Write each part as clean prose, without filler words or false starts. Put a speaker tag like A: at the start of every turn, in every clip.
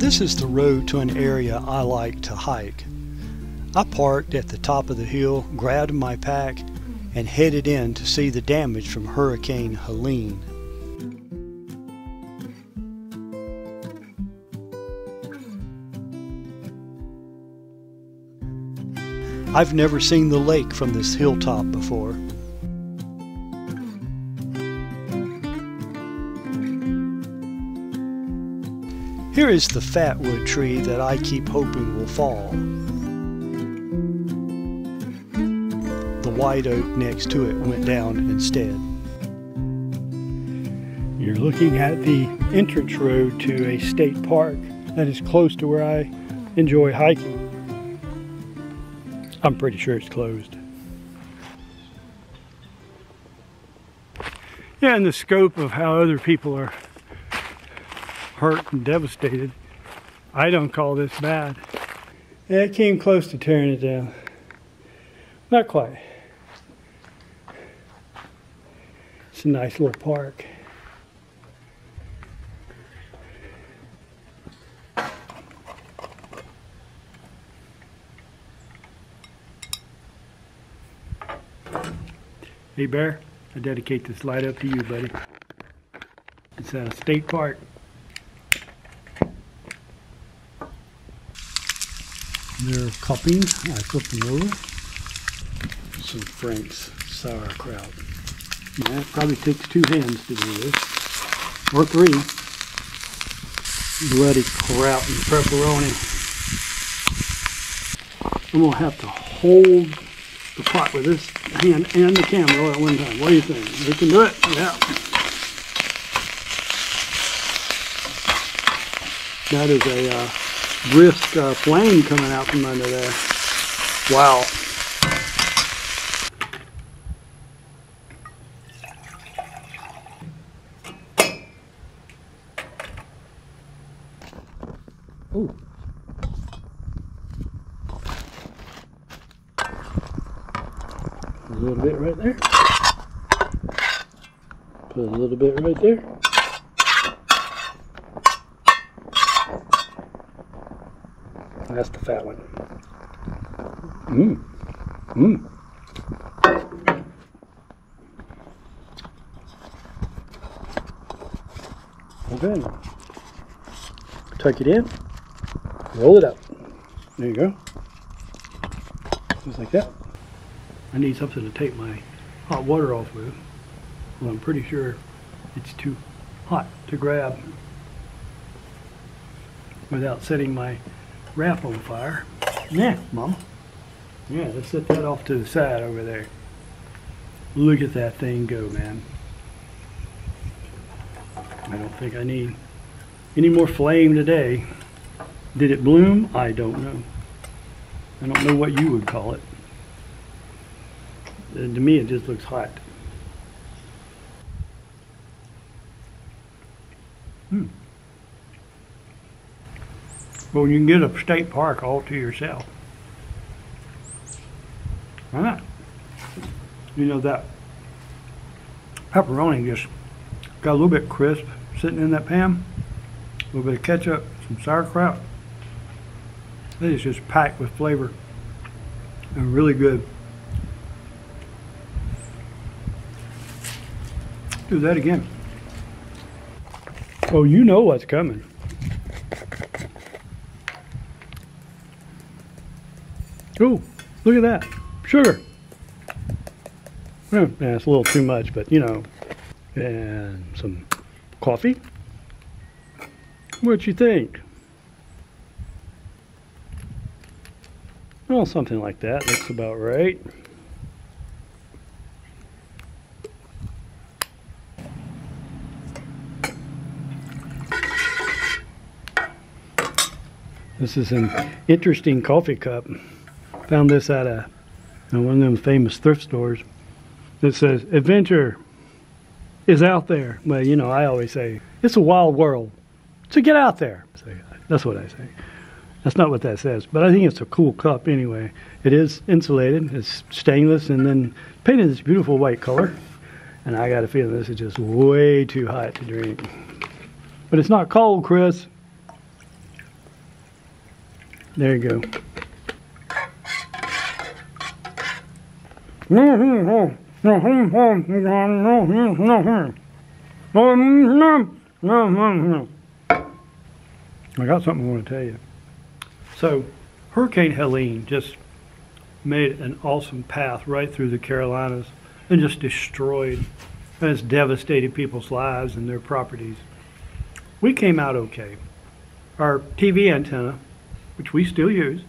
A: This is the road to an area I like to hike. I parked at the top of the hill, grabbed my pack, and headed in to see the damage from Hurricane Helene. I've never seen the lake from this hilltop before. Here is the fatwood tree that I keep hoping will fall. The white oak next to it went down instead. You're looking at the entrance road to a state park that is close to where I enjoy hiking. I'm pretty sure it's closed. Yeah, in the scope of how other people are hurt and devastated, I don't call this bad. Yeah, it came close to tearing it down. Not quite. It's a nice little park. Hey Bear, I dedicate this light up to you, buddy. It's at a state park. They're cupping. I flipped them over. Some Frank's sauerkraut. Yeah, it probably takes 2 hands to do this. Or 3. Bloody kraut and pepperoni. I'm going to have to hold the pot with this hand and the camera all at one time. What do you think? We can do it? Yeah. That is a brisk flame coming out from under there. Wow. Ooh. A little bit right there. Put a little bit right there. That's the fat one. Mmm. Mmm. Okay. Tuck it in. Roll it up. There you go. Just like that. I need something to take my hot water off with. Well, I'm pretty sure it's too hot to grab without setting my wrap on fire. Yeah, Mama. Yeah, let's set that off to the side over there. Look at that thing go, man. I don't think I need any more flame today. Did it bloom? I don't know. I don't know what you would call it. To me, it just looks hot. Well, you can get a state park all to yourself. Why not? You know, that pepperoni just got a little bit crisp sitting in that pan. A little bit of ketchup, some sauerkraut. It is just packed with flavor and really good. Do that again. Oh, you know what's coming. Oh, look at that. Sugar. Well, yeah, it's a little too much, but you know. And some coffee. What you think? Well, something like that. Looks about right. This is an interesting coffee cup. Found this at one of them famous thrift stores. It says, "Adventure is out there." Well, you know, I always say, it's a wild world. So get out there. So that's what I say. That's not what that says, but I think it's a cool cup anyway. It is insulated, it's stainless, and then painted this beautiful white color. And I got a feeling this is just way too hot to drink. But it's not cold, Chris. There you go. I got something I want to tell you. So, Hurricane Helene just made an awesome path right through the Carolinas and just destroyed and it's devastated people's lives and their properties. We came out okay. Our TV antenna, which we still use,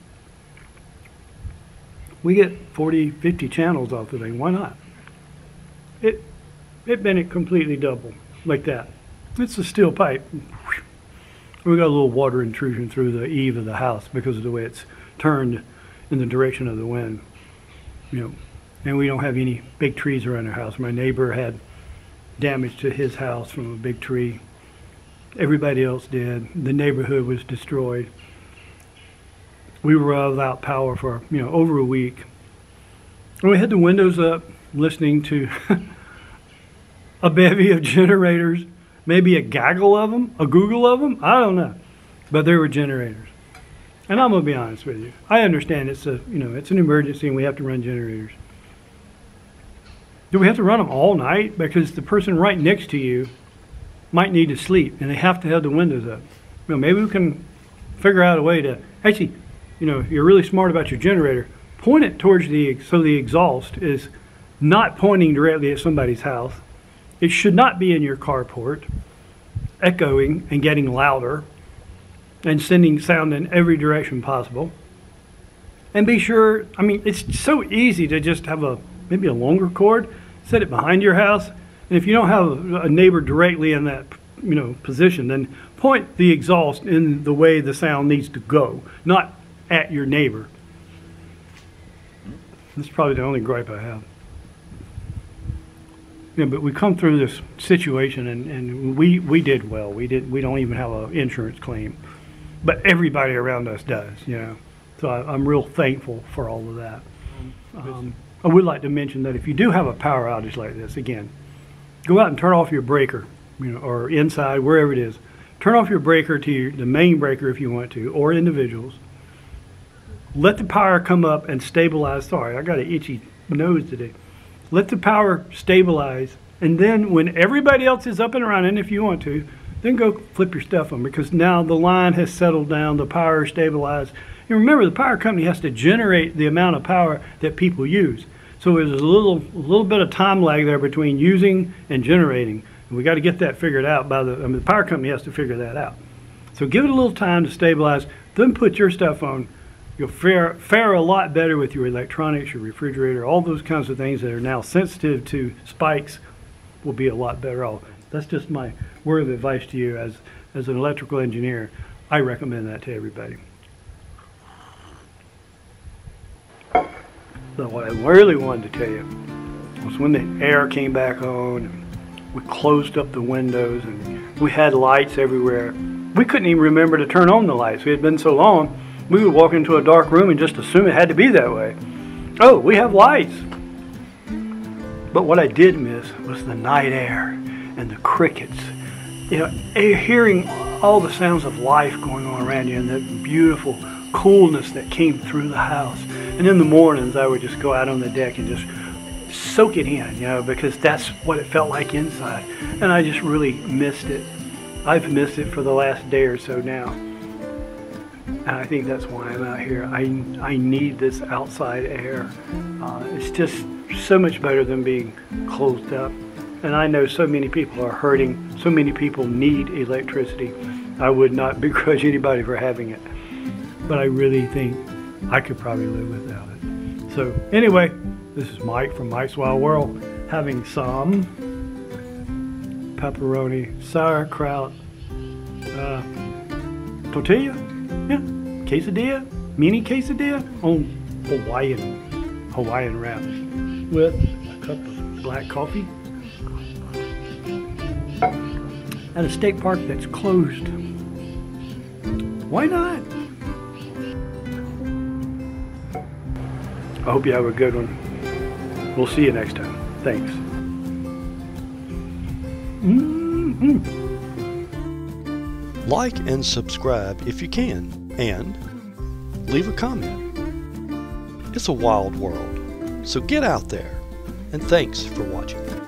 A: we get 40, 50 channels off the thing. Why not? It bent it completely double, like that. It's a steel pipe. We got a little water intrusion through the eave of the house because of the way it's turned in the direction of the wind. You know, and we don't have any big trees around our house. My neighbor had damage to his house from a big tree. Everybody else did. The neighborhood was destroyed. We were without power for, over a week. And we had the windows up, listening to a bevy of generators, maybe a gaggle of them, a Google of them, I don't know. But there were generators. And I'm going to be honest with you. I understand it's it's an emergency and we have to run generators. Do we have to run them all night? Because the person right next to you might need to sleep and they have to have the windows up. Maybe we can figure out a way to, actually, you're really smart about your generator. Point it towards so the exhaust is not pointing directly at somebody's house. It should not be in your carport, echoing and getting louder and sending sound in every direction possible. And be sure, it's so easy to just have maybe a longer cord, set it behind your house, and if you don't have a neighbor directly in that position, then point the exhaust in the way the sound needs to go, not at your neighbor. That's probably the only gripe I have. But we come through this situation and we did well. We don't even have an insurance claim, but everybody around us does. So I'm real thankful for all of that. I would like to mention that if you do have a power outage like this, again, go out and turn off your breaker, or inside, wherever it is. Turn off your breaker to the main breaker if you want to, or individuals. Let the power come up and stabilize. Sorry, I got an itchy nose today. Let the power stabilize, and then when everybody else is up and running, if you want to, then go flip your stuff on, because now the line has settled down, the power is stabilized. And remember, the power company has to generate the amount of power that people use. So there's a little bit of time lag there between using and generating. And we got to get that figured out the power company has to figure that out. So give it a little time to stabilize, then put your stuff on. You'll fare a lot better with your electronics, your refrigerator, all those kinds of things that are now sensitive to spikes will be a lot better off. That's just my word of advice to you as an electrical engineer. I recommend that to everybody. So what I really wanted to tell you was when the air came back on, and we closed up the windows and we had lights everywhere. We couldn't even remember to turn on the lights. It had been so long, we would walk into a dark room and just assume it had to be that way. Oh, we have lights. But what I did miss was the night air and the crickets. Hearing all the sounds of life going on around you and that beautiful coolness that came through the house. And in the mornings, I would just go out on the deck and just soak it in, because that's what it felt like inside. And I just really missed it. I've missed it for the last day or so now. And I think that's why I'm out here. I need this outside air. It's just so much better than being closed up. And I know so many people are hurting. So many people need electricity. I would not begrudge anybody for having it. But I really think I could probably live without it. So anyway, this is Mike from Mike's Wild World, having some pepperoni, sauerkraut, tortilla, quesadilla, mini quesadilla on Hawaiian wrap with a cup of black coffee at a state park that's closed. Why not? I hope you have a good one. We'll see you next time. Thanks.
B: Like and subscribe if you can, and leave a comment. It's a wild world, so get out there, and thanks for watching.